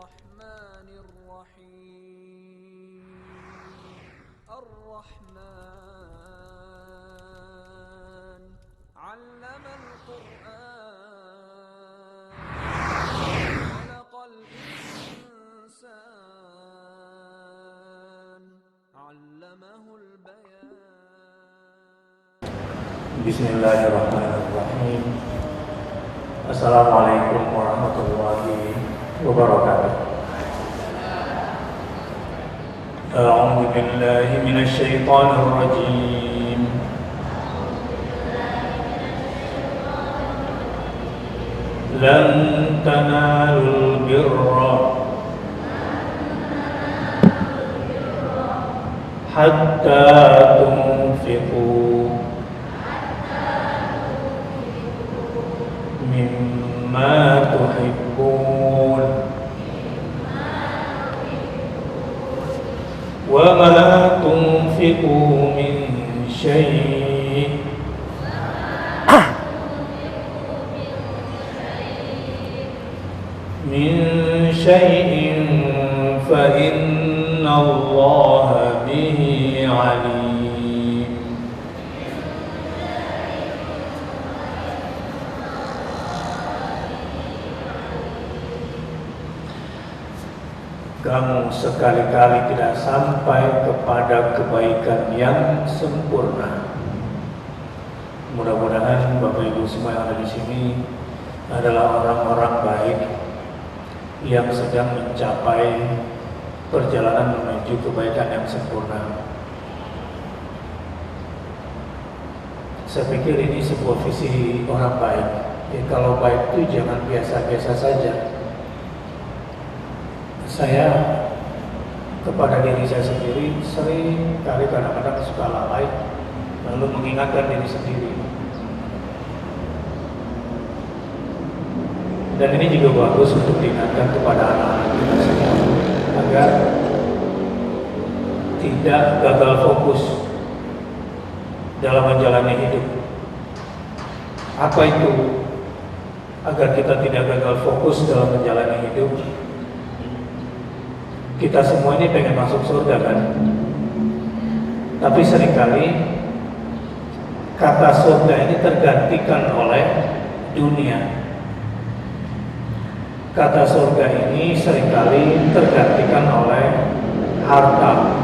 الرحمن الرحيم الرحمن علم القرآن خلق الإنسان علمه البيان. Bismillahirrahmanirrahim. Assalamualaikum warahmatullahi wabarakatuh. A'udzu billahi minasy syaithanir rajim. Lan tanalul birra hatta tunfiqu mimma tuhibbun wa ma tunfiqu min syai'in fa inna Allaha bihi alim. Kamu sekali-kali tidak sampai kepada kebaikan yang sempurna. Mudah-mudahan Bapak Ibu semua yang ada di sini adalah orang-orang baik yang sedang mencapai perjalanan menuju kebaikan yang sempurna. Saya pikir ini sebuah visi orang baik. Ya, kalau baik itu jangan biasa-biasa saja. Saya kepada diri saya sendiri sering kali kadang-kadang suka lalai lalu mengingatkan diri sendiri. Dan ini juga bagus untuk diingatkan kepada anak-anak kita semua agar tidak gagal fokus dalam menjalani hidup. Apa itu agar kita tidak gagal fokus dalam menjalani hidup? Kita semua ini pengen masuk surga kan? Tapi seringkali kata surga ini tergantikan oleh dunia. Kata surga ini seringkali tergantikan oleh harta.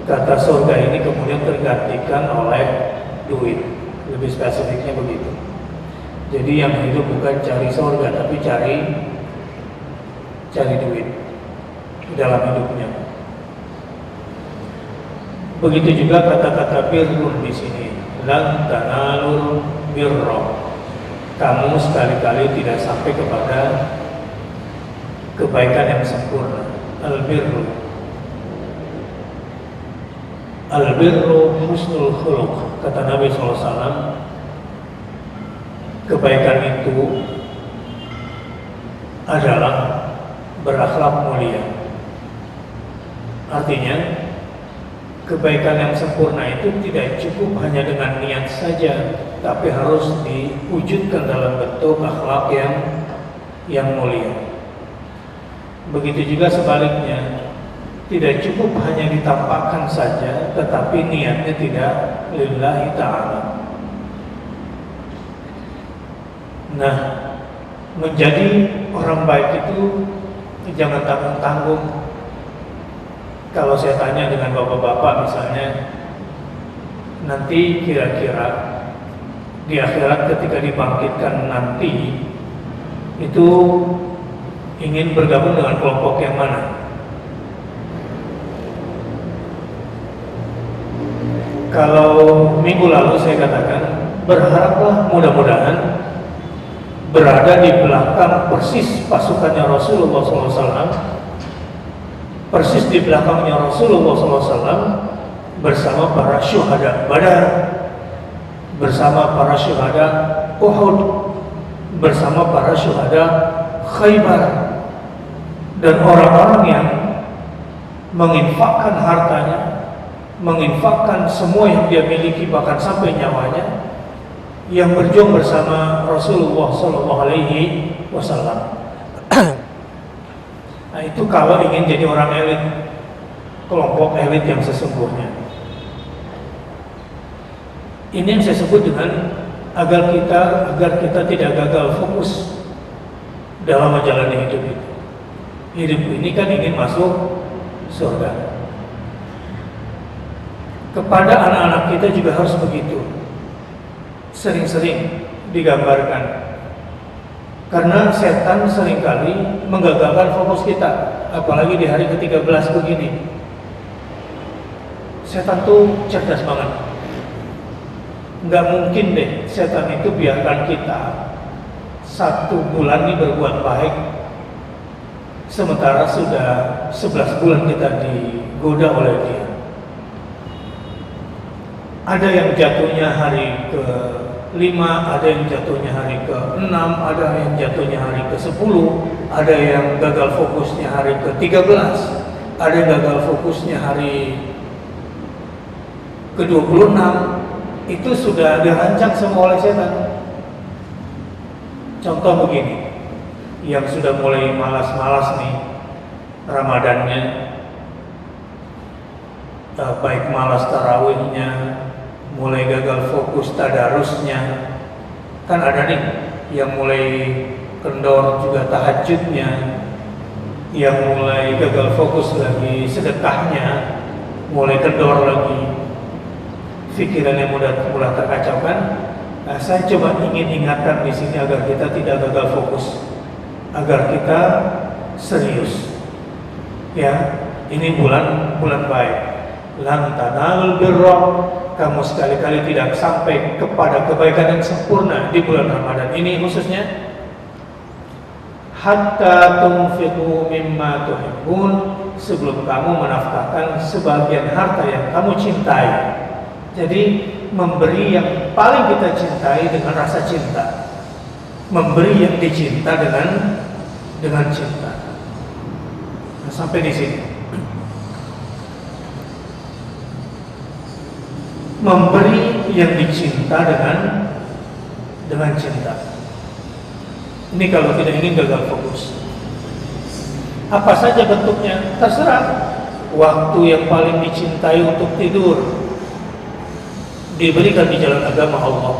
Kata surga ini kemudian tergantikan oleh duit. Lebih spesifiknya begitu. Jadi yang hidup bukan cari surga, tapi cari duit dalam hidupnya. Begitu juga kata-kata birrun di sini. Lan tanalul birra. Kamu sekali-kali tidak sampai kepada kebaikan yang sempurna. Al-birru. Al-birru husnul khuluq. Kata Nabi SAW, kebaikan itu adalah berakhlak mulia. Artinya, kebaikan yang sempurna itu tidak cukup hanya dengan niat saja, tapi harus diwujudkan dalam bentuk akhlak yang mulia. Begitu juga sebaliknya, tidak cukup hanya ditampakkan saja, tetapi niatnya tidak lillahi ta'ala. Nah, menjadi orang baik itu jangan tanggung-tanggung. Kalau saya tanya dengan bapak-bapak misalnya, nanti kira-kira di akhirat ketika dibangkitkan nanti itu ingin bergabung dengan kelompok yang mana? Kalau minggu lalu saya katakan, berharaplah mudah-mudahan berada di belakang persis pasukannya Rasulullah SAW, persis di belakangnya Rasulullah SAW bersama para syuhada Badar, bersama para syuhada Uhud, bersama para syuhada Khaybar, dan orang-orang yang menginfakkan hartanya, menginfakkan semua yang dia miliki bahkan sampai nyawanya, yang berjuang bersama Rasulullah SAW. Nah, itu kalau ingin jadi orang elit, kelompok elit yang sesungguhnya. Ini yang saya sebut dengan agar kita tidak gagal fokus dalam menjalani hidup itu. Hidup ini kan ingin masuk surga. Kepada anak-anak kita juga harus begitu. Sering-sering digambarkan. Karena setan seringkali menggagalkan fokus kita, apalagi di hari ke-13 begini. Setan tuh cerdas banget. Nggak mungkin deh setan itu biarkan kita 1 bulan ini berbuat baik, sementara sudah 11 bulan kita digoda oleh dia. Ada yang jatuhnya hari ke-5, ada yang jatuhnya hari ke-6, ada yang jatuhnya hari ke-10, ada yang gagal fokusnya hari ke-13, ada yang gagal fokusnya hari ke-26. Itu sudah dirancang semua oleh setan. Contoh begini, yang sudah mulai malas-malas nih Ramadannya, baik malas tarawihnya, mulai gagal fokus tadarusnya, kan ada nih yang mulai kendor juga tahajudnya, yang mulai gagal fokus lagi sedekahnya, mulai kendor lagi, pikirannya mudah terkacaukan. Nah, saya coba ingin ingatkan di sini agar kita tidak gagal fokus, agar kita serius. Ya, ini bulan baik. Lan tanalul birra, kamu sekali-kali tidak sampai kepada kebaikan yang sempurna di bulan Ramadan ini khususnya. Hatta tunfiqu mimma tuhibbun, sebelum kamu menafkahkan sebagian harta yang kamu cintai. Jadi memberi yang paling kita cintai dengan rasa cinta, memberi yang dicinta dengan cinta. Nah, sampai di sini. Memberi yang dicinta dengan cinta. Ini kalau tidak ingin gagal fokus. Apa saja bentuknya terserah. Waktu yang paling dicintai untuk tidur diberikan di jalan agama Allah.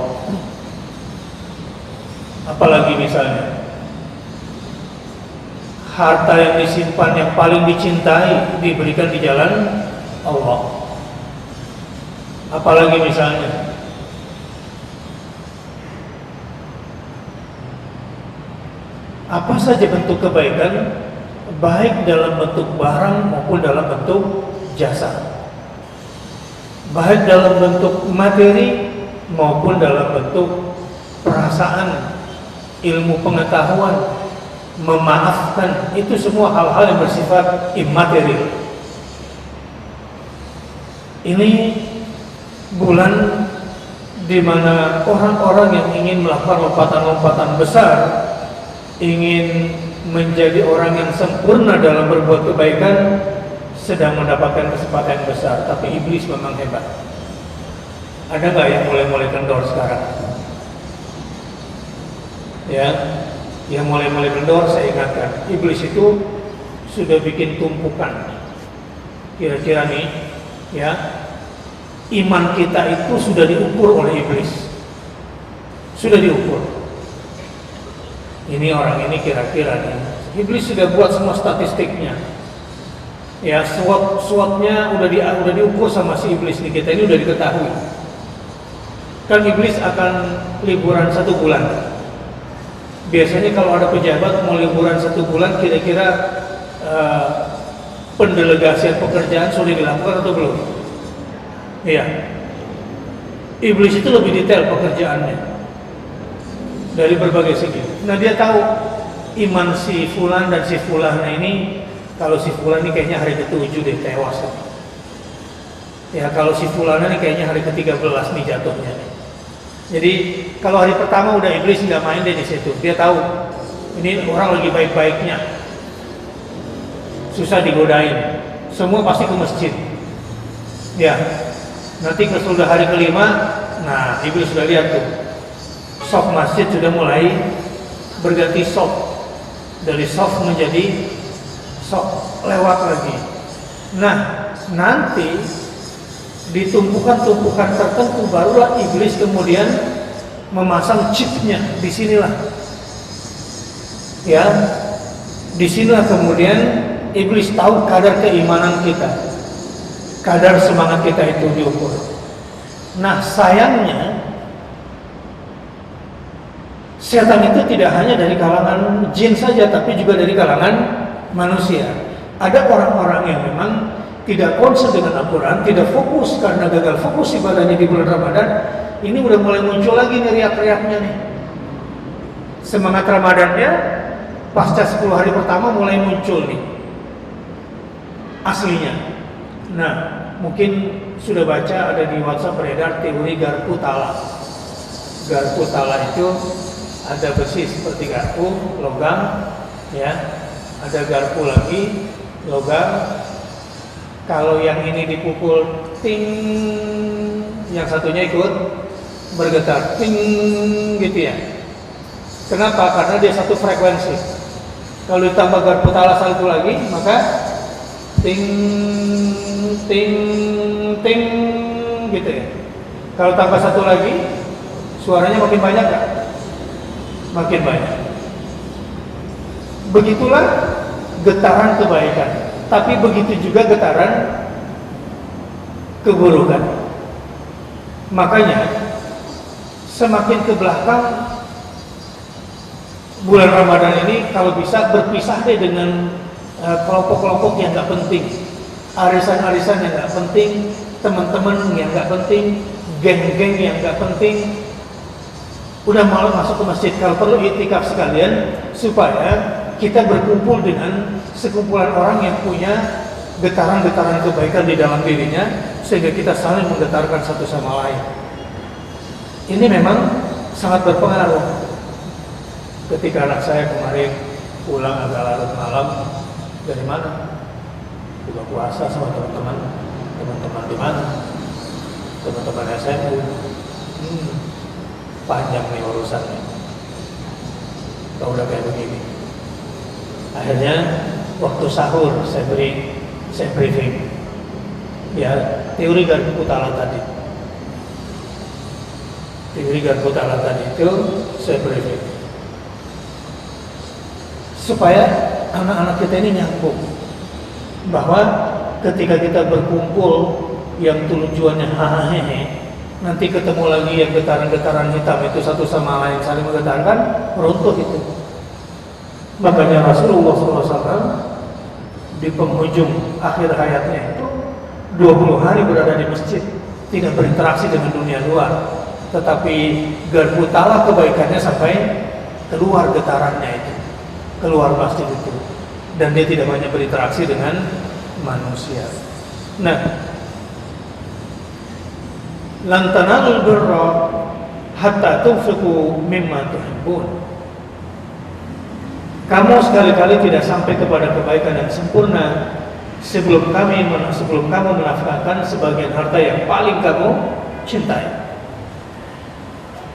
Apalagi misalnya harta yang disimpan yang paling dicintai diberikan di jalan Allah. Apalagi misalnya apa saja bentuk kebaikan, baik dalam bentuk barang maupun dalam bentuk jasa, baik dalam bentuk materi maupun dalam bentuk perasaan, ilmu pengetahuan, memaafkan, itu semua hal-hal yang bersifat immaterial. Ini bulan di mana orang-orang yang ingin melakukan lompatan-lompatan besar, ingin menjadi orang yang sempurna dalam berbuat kebaikan, sedang mendapatkan kesempatan yang besar. Tapi iblis memang hebat. Ada nggak yang mulai-mulai kendor sekarang? Ya, yang mulai-mulai kendor, saya ingatkan, iblis itu sudah bikin tumpukan. Kira-kira nih, ya, iman kita itu sudah diukur oleh iblis. Sudah diukur. Ini orang ini kira-kira nih. Iblis sudah buat semua statistiknya. Ya, SWOT-nya udah diukur sama si iblis nih. Kita ini udah diketahui. Kan iblis akan liburan 1 bulan. Biasanya kalau ada pejabat mau liburan 1 bulan, kira-kira pendelegasian pekerjaan sudah dilakukan atau belum? Iya. Iblis itu lebih detail pekerjaannya dari berbagai segi. Nah, dia tahu iman si fulan dan si fulana ini, kalau si fulan ini kayaknya hari ke-7 deh tewas. Ya, kalau si fulana ini kayaknya hari ke-13 nih jatuhnya. Jadi kalau hari pertama udah iblis nggak main deh di situ. Dia tahu ini orang lagi baik-baiknya, susah digodain, semua pasti ke masjid. Ya, nanti sudah hari ke-5, nah iblis sudah lihat tuh, soft masjid sudah mulai berganti soft, dari soft menjadi sok lewat lagi. Nah, nanti di tumpukan-tumpukan tertentu barulah iblis kemudian memasang chipnya di sinilah. Ya, disinilah kemudian iblis tahu kadar keimanan kita, kadar semangat kita itu diukur. Nah, sayangnya setan itu tidak hanya dari kalangan jin saja, tapi juga dari kalangan manusia. Ada orang-orang yang memang tidak konsen dengan Al-Quran, tidak fokus karena gagal fokus ibadahnya di bulan Ramadan. Ini udah mulai muncul lagi nih riak-riaknya nih. Semangat Ramadannya pasca 10 hari pertama mulai muncul nih aslinya. Nah, mungkin sudah baca ada di WhatsApp beredar teori garpu tala. Garpu tala itu ada besi seperti garpu, logam, ya. Ada garpu lagi, logam. Kalau yang ini dipukul ting, yang satunya ikut bergetar ting gitu ya. Kenapa? Karena dia satu frekuensi. Kalau ditambah garpu tala satu lagi, maka ting ting ting gitu ya. Kalau tambah satu lagi, suaranya makin banyak kan? Makin banyak. Begitulah getaran kebaikan, tapi begitu juga getaran keburukan. Makanya semakin ke belakang bulan Ramadan ini kalau bisa berpisah deh dengan kelompok-kelompok yang nggak penting, arisan-arisan yang nggak penting, teman-teman yang nggak penting, geng-geng yang nggak penting. Udah malam masuk ke masjid, kalau perlu iktikaf sekalian supaya kita berkumpul dengan sekumpulan orang yang punya getaran-getaran kebaikan di dalam dirinya sehingga kita saling menggetarkan satu sama lain. Ini memang sangat berpengaruh. Ketika anak saya kemarin pulang agak larut malam dari mana? Buka puasa sama teman-teman di mana? Teman-teman SMU. Panjang nih urusannya. Kalau udah kayak begini, akhirnya waktu sahur saya briefing. Ya, teori garpu tala tadi. Teori garpu tala tadi itu saya briefing. Supaya anak-anak kita ini nyambung bahwa ketika kita berkumpul yang tujuannya hahaha, nanti ketemu lagi yang getaran-getaran hitam itu satu sama lain saling menggetarkan, runtuh itu. Makanya Rasulullah SAW di penghujung akhir hayatnya itu 20 hari berada di masjid, tidak berinteraksi dengan dunia luar, tetapi garpu tala kebaikannya sampai keluar getarannya itu, keluar masjid itu, dan dia tidak banyak berinteraksi dengan manusia. Nah, lan tanalul birra hatta tunfiqu mimma tuhibbun. Kamu sekali-kali tidak sampai kepada kebaikan yang sempurna sebelum kamu menafkahkan sebagian harta yang paling kamu cintai.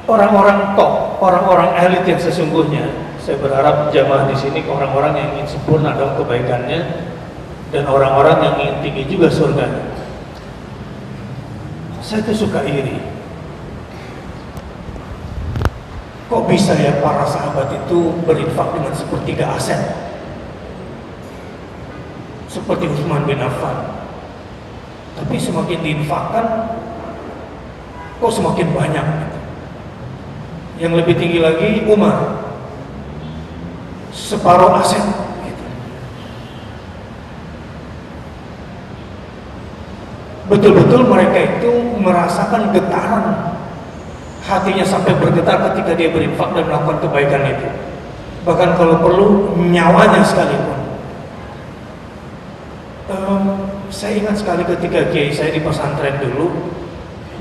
Orang-orang top, orang-orang elit yang sesungguhnya, saya berharap jamaah di sini orang-orang yang ingin sempurna dalam kebaikannya dan orang-orang yang ingin tinggi juga surganya. Saya tuh suka iri. Kok bisa ya para sahabat itu berinfak dengan sepertiga aset? Seperti Utsman bin Affan. Tapi semakin diinfakkan, kok semakin banyak. Yang lebih tinggi lagi Umar, separuh aset. Betul-betul mereka itu merasakan getaran hatinya sampai bergetar ketika dia berinfak dan melakukan kebaikan itu. Bahkan kalau perlu nyawanya sekalipun. Saya ingat sekali ketika kiai saya di pesantren dulu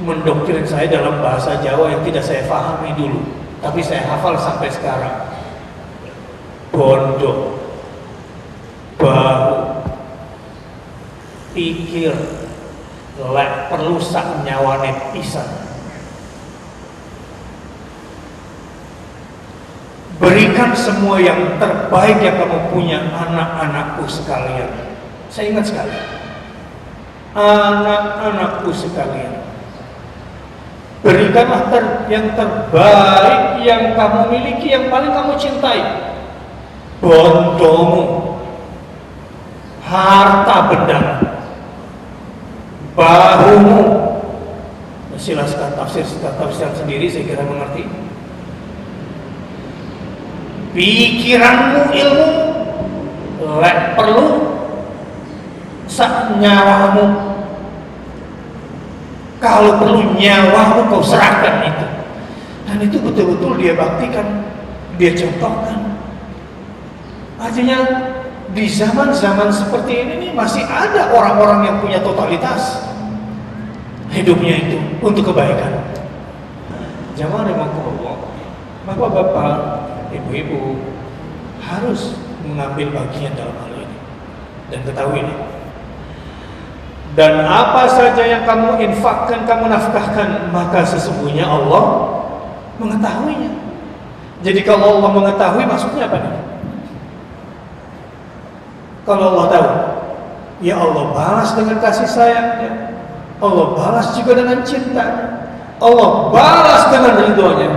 mendoktrin saya dalam bahasa Jawa yang tidak saya pahami dulu, tapi saya hafal sampai sekarang. Bondo, bau, pikir, lek perlu sak nyawane pisan. berikan semua yang terbaik yang kamu punya, anak-anakku sekalian. Saya ingat sekali, anak-anakku sekalian, berikanlah yang terbaik yang kamu miliki, yang paling kamu cintai. Bondomu, harta bendamu, bahumu. Silakan tafsir sendiri, saya kira mengerti. Pikiranmu, ilmu, lek perlu sak nyawamu. Kalau perlu nyawamu kau serahkan itu. Dan itu betul-betul dia baktikan, dia contohkan. Artinya di zaman-zaman seperti ini nih, masih ada orang-orang yang punya totalitas hidupnya itu untuk kebaikan. Jamaah rahimakumullah, bapak-bapak, ibu-ibu harus mengambil bagian dalam hal ini. Dan ketahui ini, dan apa saja yang kamu infakkan, kamu nafkahkan, maka sesungguhnya Allah mengetahuinya. Jadi kalau Allah mengetahui, maksudnya apa nih? Kalau Allah tahu, ya Allah balas dengan kasih sayangnya, Allah balas juga dengan cinta, Allah balas dengan ridhonya.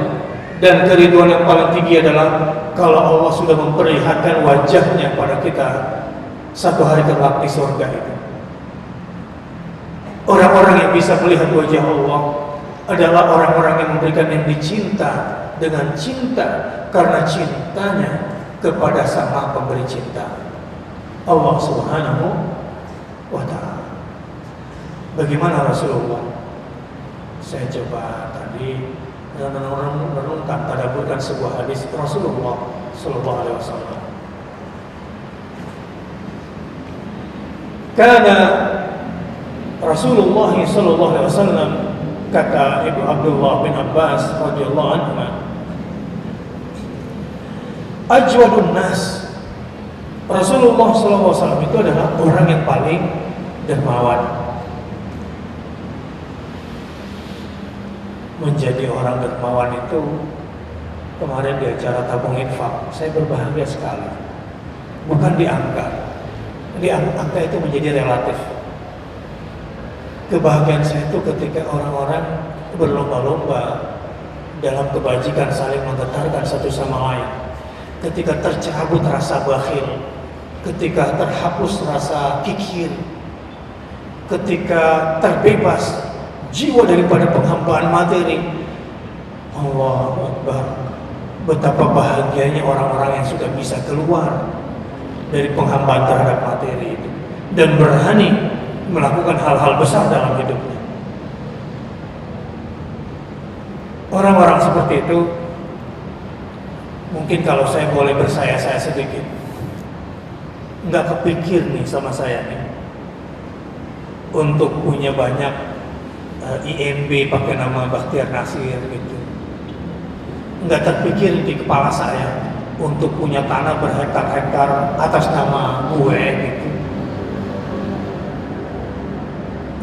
Dan keriduan yang paling tinggi adalah kalau Allah sudah memperlihatkan wajahnya pada kita satu hari kelak di surga itu. Orang-orang yang bisa melihat wajah Allah adalah orang-orang yang memberikan yang dicinta dengan cinta karena cintanya kepada Sang Pemberi cinta, Allah Subhanahu wa Ta'ala. Bagaimana Rasulullah? Saya coba tadi merenungkan, tadabburkan sebuah hadis Rasulullah Sallallahu Alaihi Wasallam. Karena Rasulullah Sallallahu Alaihi Wasallam, kata Ibu Abdullah bin Abbas radhiyallahu anhu, ajwadun nas. Rasulullah Sallallahu Alaihi Wasallam itu adalah orang yang paling dermawan. Menjadi orang dermawan itu, kemarin di acara tabung infak, saya berbahagia sekali. Bukan di angka, angka itu menjadi relatif. Kebahagiaan saya itu ketika orang-orang berlomba-lomba dalam kebajikan, saling menggetarkan satu sama lain. Ketika tercabut rasa bakhil, ketika terhapus rasa kikir, ketika terbebas jiwa daripada penghambaan materi. Allahu Akbar. Betapa bahagianya orang-orang yang sudah bisa keluar dari penghambaan terhadap materi itu dan berani melakukan hal-hal besar dalam hidupnya. Orang-orang seperti itu, mungkin kalau saya boleh bersaya-saya sedikit, nggak kepikir nih sama saya nih untuk punya banyak IMB pakai nama Bakhtiar Nasir gitu. Nggak terpikir di kepala saya untuk punya tanah berhektar-hektar atas nama gue gitu.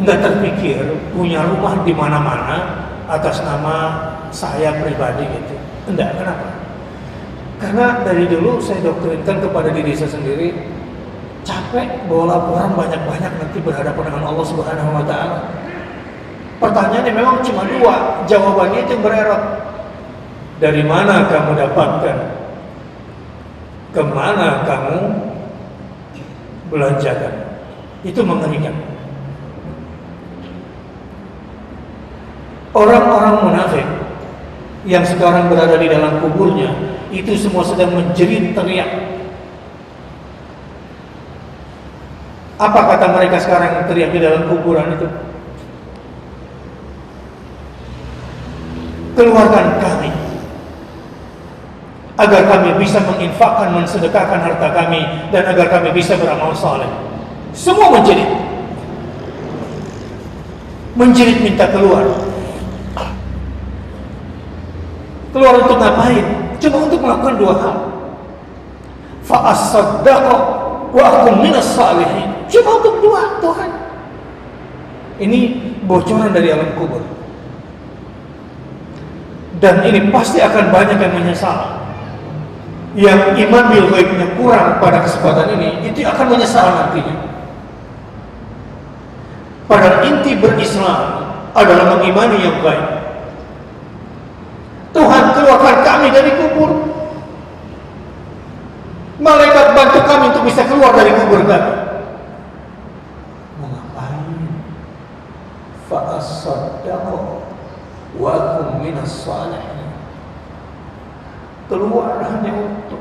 Nggak terpikir punya rumah di mana-mana atas nama saya pribadi gitu. Enggak, kenapa? Karena dari dulu saya doktrinkan kepada diri saya sendiri, capek bawa laporan banyak-banyak nanti berhadapan dengan Allah Subhanahu wa Ta'ala. Pertanyaannya memang cuma dua, jawabannya itu bererot. Dari mana kamu dapatkan? Kemana kamu belanjakan? Itu mengerikan. Orang-orang munafik yang sekarang berada di dalam kuburnya, itu semua sedang menjerit teriak. Apa kata mereka sekarang yang teriak di dalam kuburan itu? Keluarkan kami agar kami bisa menginfakkan, mensedekahkan harta kami, dan agar kami bisa beramal saleh. Semua menjerit minta keluar. Keluar untuk ngapain? Cuma untuk melakukan dua hal. Fa as-saddaqa wa akun minas salihin. Cuma untuk dua, Tuhan. Ini bocoran dari alam kubur. Dan ini pasti akan banyak yang menyesal. yang iman bil ghaibnya kurang pada kesempatan ini, itu akan menyesal nantinya. Padahal inti berislam adalah mengimani yang gaib. Tuhan, keluarkan kami dari kubur. Malaikat bantu kami untuk bisa keluar dari kubur kami. Mau ngapain? Fa'asaddaqu wa akum minas salihin. Keluar hanya untuk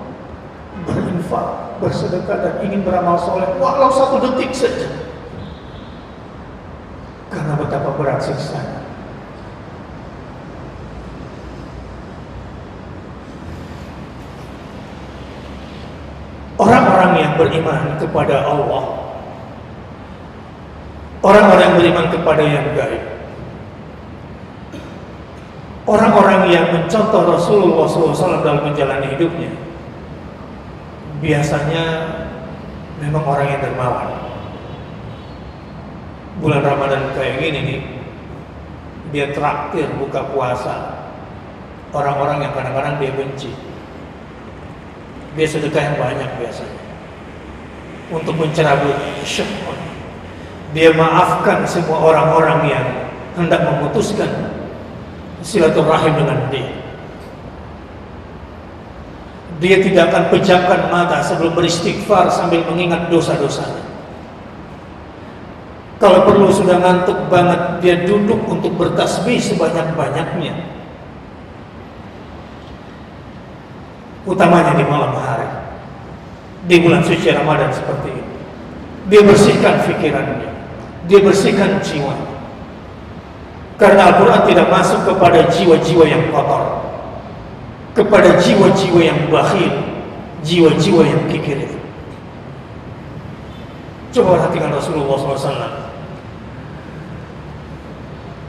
berinfak, bersedekah dan ingin beramal soleh walau 1 detik saja. Karena betapa berat siksanya. Orang-orang yang beriman kepada Allah, orang-orang yang beriman kepada yang gaib, orang-orang yang mencontoh Rasulullah SAW dalam menjalani hidupnya, biasanya memang orang yang dermawan. Bulan Ramadan kayak gini nih, dia traktir buka puasa orang-orang yang kadang-kadang dia benci. Dia sedekah yang banyak biasanya untuk mencerabut syaitan. Dia maafkan semua orang-orang yang hendak memutuskan silaturahim dengan dia. Dia tidak akan pejamkan mata sebelum beristighfar sambil mengingat dosa-dosanya. Kalau perlu sudah ngantuk banget, dia duduk untuk bertasbih sebanyak-banyaknya. Utamanya di malam hari, di bulan suci Ramadan seperti ini. Dia bersihkan pikirannya, dia bersihkan jiwanya. Karena Al-Quran tidak masuk kepada jiwa-jiwa yang kotor, kepada jiwa-jiwa yang bakhil, jiwa-jiwa yang kikir itu. Coba perhatikan Rasulullah SAW.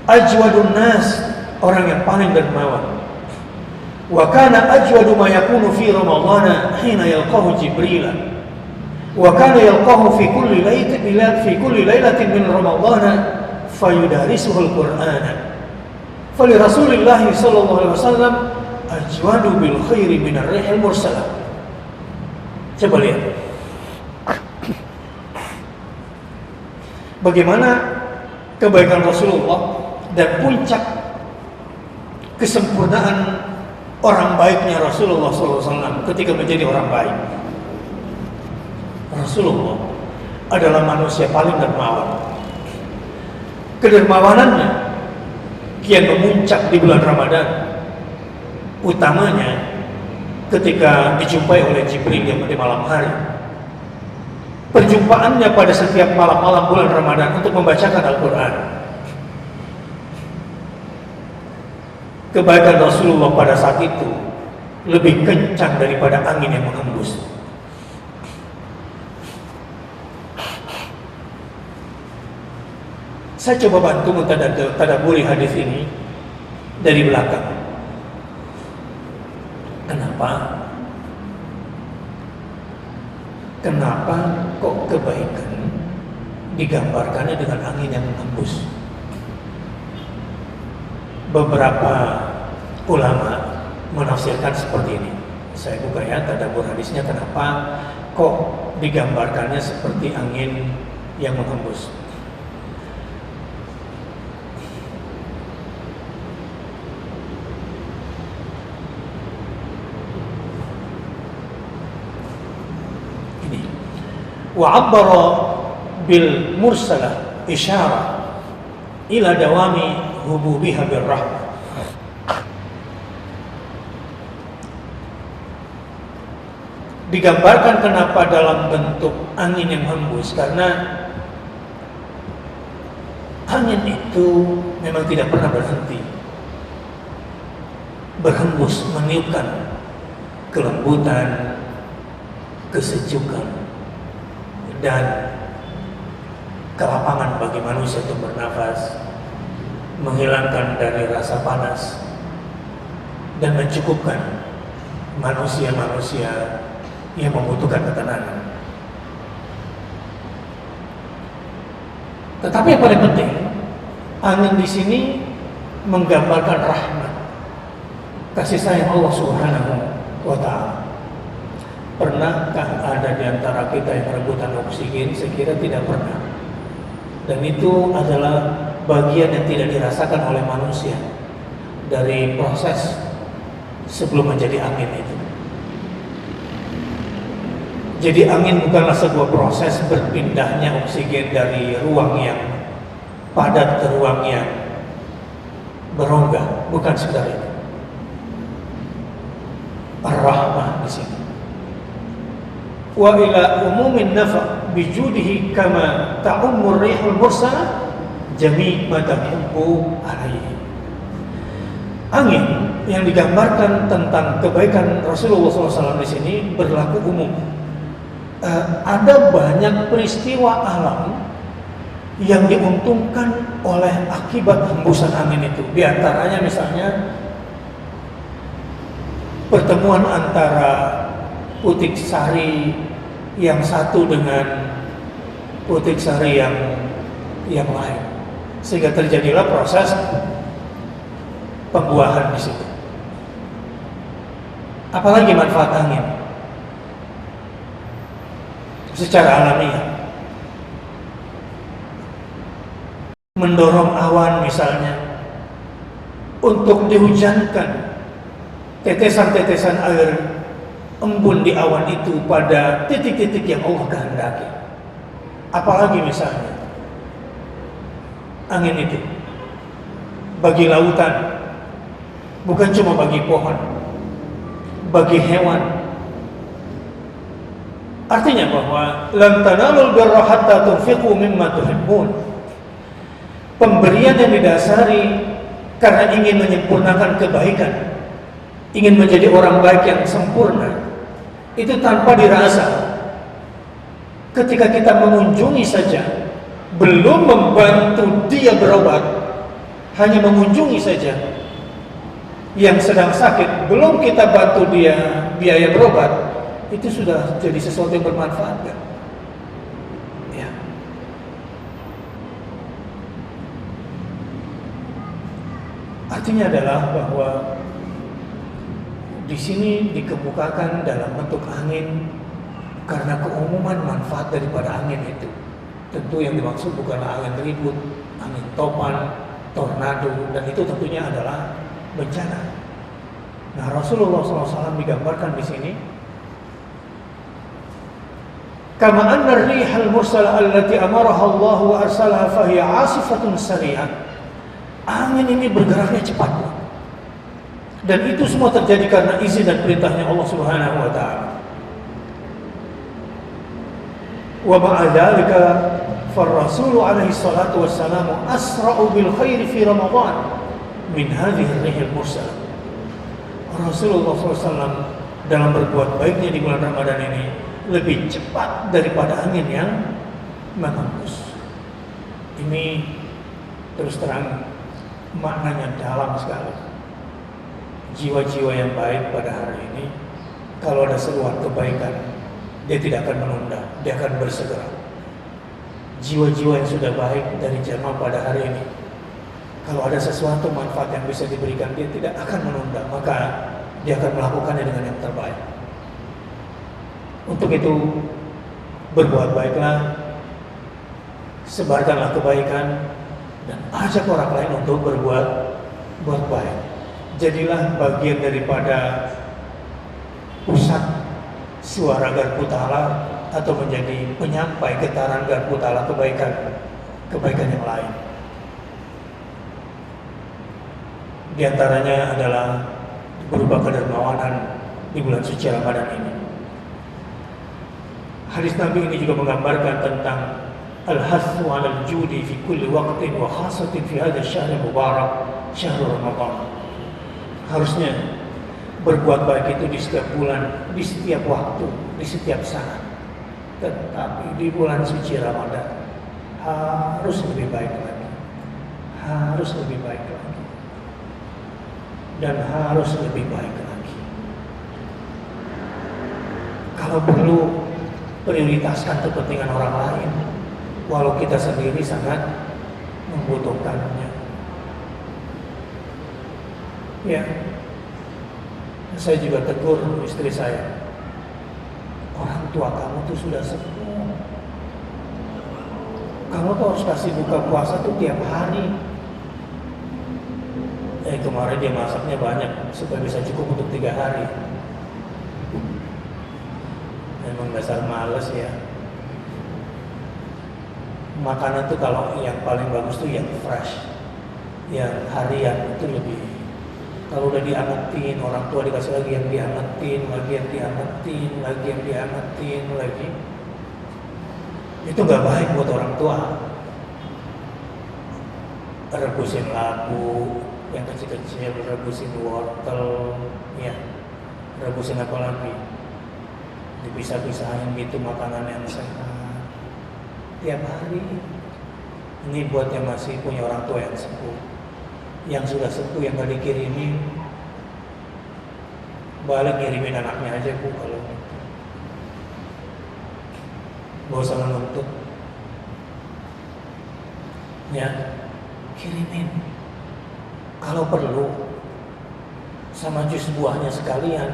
Ajwadun nas, orang yang paling dermawan. Wa kana ajwadu ma yakunu fi Ramadhan hina yalqahu Jibril. Wa kana yalqahu fi kulli lailatin min Ramadhan fayudarisuhu al-Qur'ana. Fali Rasulillah sallallahu alaihi wasallam ajwadu bil khairi min ar-rihil mursalah. Coba lihat bagaimana kebaikan Rasulullah dan puncak kesempurnaan orang baiknya Rasulullah SAW ketika menjadi orang baik. Rasulullah adalah manusia paling dermawan. Kedermawanannya kian memuncak di bulan Ramadan, utamanya ketika dijumpai oleh Jibril di malam hari. Perjumpaannya pada setiap malam-malam bulan Ramadan untuk membacakan Al-Quran. Kebaikan Rasulullah pada saat itu lebih kencang daripada angin yang menghembus. Saya coba bantu mentadaburi hadis ini dari belakang. Kenapa kok kebaikan digambarkannya dengan angin yang menghembus? Beberapa ulama menafsirkan seperti ini. Saya buka ya tadabbur hadisnya, kenapa kok digambarkannya seperti angin yang menghembus. Ini wa'abbara bil mursalah isyarah ila dawami hububiha birrahmah. Digambarkan kenapa dalam bentuk angin yang hembus, karena angin itu memang tidak pernah berhenti berhembus, meniupkan kelembutan, kesejukan dan kelapangan bagi manusia untuk bernafas, menghilangkan dari rasa panas dan mencukupkan manusia-manusia yang membutuhkan ketenangan. Tetapi yang paling penting, angin di sini menggambarkan rahmat, kasih sayang Allah Subhanahu wa Ta'ala. Pernahkah ada di antara kita yang rebutan oksigen? Saya kira tidak pernah. Dan itu adalah bagian yang tidak dirasakan oleh manusia dari proses sebelum menjadi angin itu. Jadi angin bukanlah sebuah proses berpindahnya oksigen dari ruang yang padat ke ruang yang berongga, bukan sekedar itu. Ar-Rahmah di sini. Wa ila umumin nafa' bijudihi kama ta'ummur rihul mursalah jami' ma tamhubbu alaihi. Angin yang digambarkan tentang kebaikan Rasulullah SAW di sini berlaku umum. Ada banyak peristiwa alam yang diuntungkan oleh akibat hembusan angin itu. Di antaranya misalnya pertemuan antara putik sari yang satu dengan putik sari yang lain, sehingga terjadilah proses pembuahan di situ. Apalagi manfaat angin secara alamiah, mendorong awan misalnya untuk dihujankan tetesan-tetesan air embun di awan itu pada titik-titik yang Allah kehendaki. Apalagi misalnya angin itu bagi lautan, bukan cuma bagi pohon, bagi hewan. Artinya bahwa lan tanalul birra hatta tunfiqu mimma tuhibbun. Pemberian yang didasari karena ingin menyempurnakan kebaikan, ingin menjadi orang baik yang sempurna, itu tanpa dirasa. Ketika kita mengunjungi saja, belum membantu dia berobat, hanya mengunjungi saja yang sedang sakit, belum kita bantu dia biaya berobat, itu sudah jadi sesuatu yang bermanfaat kan? Ya. Artinya adalah bahwa di sini dikemukakan dalam bentuk angin karena keumuman manfaat daripada angin itu. Tentu yang dimaksud bukanlah angin ribut, angin topan, tornado, dan itu tentunya adalah bencana. Nah, Rasulullah SAW digambarkan di sini, kama anna ar-rihal mursalah allati amaraha Allah wa arsalaha fahiya 'asifatun sari'ah. Angin ini bergeraknya cepat. Dan itu semua terjadi karena izin dan perintahnya Allah Subhanahu wa taala. Wa ma'a dzalika فالرسول عليه الصلاة والسلام أسرع بالخير في رمضان من هذه الريح المرسلة. Rasulullah SAW dalam berbuat baiknya di bulan Ramadan ini lebih cepat daripada angin yang menghembus. Ini terus terang maknanya dalam sekali. Jiwa-jiwa yang baik pada hari ini, kalau ada seruan kebaikan, dia tidak akan menunda, dia akan bersegera. Jiwa-jiwa yang sudah baik dari jamaah pada hari ini, kalau ada sesuatu manfaat yang bisa diberikan, dia tidak akan menunda, maka dia akan melakukannya dengan yang terbaik. Untuk itu, berbuat baiklah, sebarkanlah kebaikan, dan ajak orang lain untuk berbuat baik. Jadilah bagian daripada pusat suara garpu ta'ala, atau menjadi penyampai getaran garpu ta'ala kebaikan yang lain. Di antaranya adalah berupa kedermawanan di bulan suci Ramadan ini. Hadis Nabi ini juga menggambarkan tentang al-hathu 'alal judi fi kulli waqtin wa khasatin fi hadzal syahr mubarak, syahrul Ramadan. Harusnya berbuat baik itu di setiap bulan, di setiap waktu, di setiap saat. Tetapi di bulan suci Ramadan harus lebih baik lagi. Harus lebih baik lagi. Dan harus lebih baik lagi. Kalau perlu, prioritaskan kepentingan orang lain, walau kita sendiri sangat membutuhkannya. Ya, saya juga tegur istri saya. tua kamu tuh sudah sepuh. Kamu tuh harus kasih buka puasa tuh tiap hari. Kemarin dia masaknya banyak supaya bisa cukup untuk 3 hari. Memang dasar males ya. Makanan tuh kalau yang paling bagus tuh yang fresh, yang harian itu lebih. Kalau udah diangetin, orang tua dikasih lagi yang diangetin, lagi yang diangetin, lagi yang diangetin, lagi. Itu nggak baik buat orang tua. Rebusin labu yang kecil-kecil, rebusin wortel, ya, rebusin apa lagi? Dipisah-pisahin gitu makanan yang sehat. Tiap hari. Ini buat yang masih punya orang tua yang sepuh. Yang sudah sepuh yang gak dikirimin, balik ngirimin anaknya aja Bu kalau gitu. Gak usah menuntut. Ya, kirimin. Kalau perlu sama jus buahnya sekalian.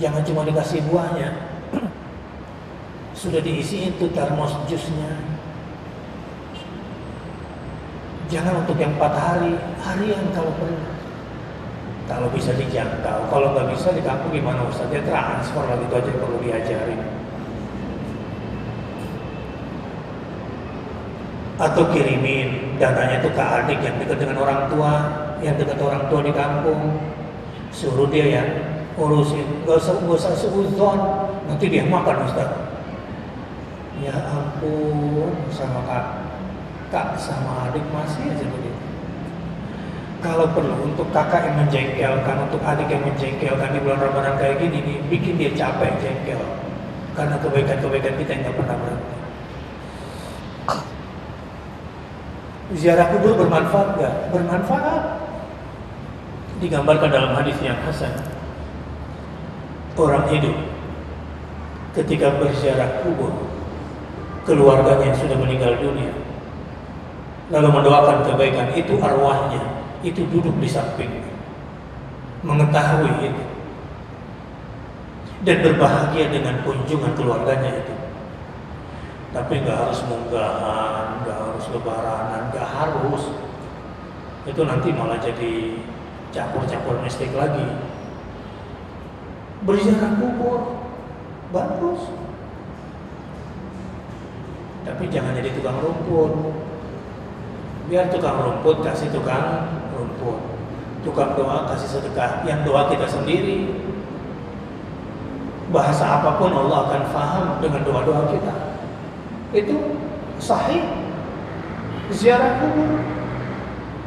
Jangan cuma dikasih buahnya. Sudah diisiin tuh termos jusnya. Jangan untuk yang 4 hari, harian kalau perlu. Kalau bisa dijangkau, kalau nggak bisa di kampung gimana Ustaz? Ya transfer lagi, itu aja yang perlu diajarin. Atau kirimin dananya tuh ke adik yang dekat dengan orang tua, yang dekat orang tua di kampung. Suruh dia ya urusin, nggak usah seuzon, nanti dia makan Ustaz. Ya ampun, sama kakak sama adik masih aja begitu. Kalau perlu untuk kakak yang menjengkelkan, untuk adik yang menjengkelkan di bulan Ramadan kayak gini nih, bikin dia capek jengkel. Karena kebaikan-kebaikan kita yang nggak pernah berhenti. Ziarah kubur bermanfaat nggak? Bermanfaat. Digambarkan dalam hadis yang hasan. Orang hidup ketika berziarah kubur keluarganya yang sudah meninggal dunia, lalu mendoakan kebaikan, itu arwahnya itu duduk di sampingnya, mengetahui itu dan berbahagia dengan kunjungan keluarganya itu. Tapi nggak harus munggahan, nggak harus lebaranan, nggak harus. Itu nanti malah jadi campur-campur mistik lagi. Berziarah kubur bagus, tapi jangan jadi tukang rumput. Biar tukang rumput kasih tukang rumput, tukang doa kasih sedekah. Yang doa kita sendiri. Bahasa apapun Allah akan faham dengan doa-doa kita. Itu sahih. Ziarah kubur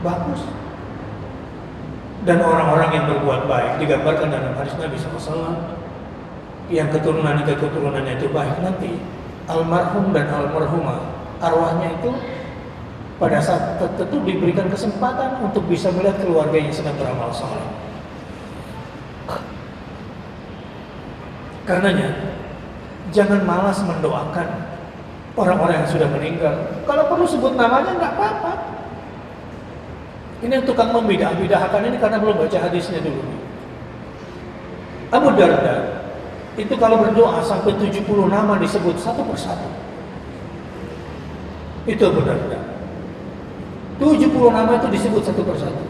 bagus. Dan orang-orang yang berbuat baik digambarkan dalam hadis Nabi SAW, yang keturunannya itu baik, nanti almarhum dan almarhumah arwahnya itu pada saat tertentu diberikan kesempatan untuk bisa melihat keluarga yang sedang beramal saleh. Karenanya jangan malas mendoakan orang-orang yang sudah meninggal. Kalau perlu sebut namanya nggak apa-apa. Ini yang tukang membidah-bidahkan ini karena belum baca hadisnya dulu. Abu Darda itu kalau berdoa sampai 70 nama disebut satu persatu. Itu Abu Darda. 70 nama itu disebut satu persatu.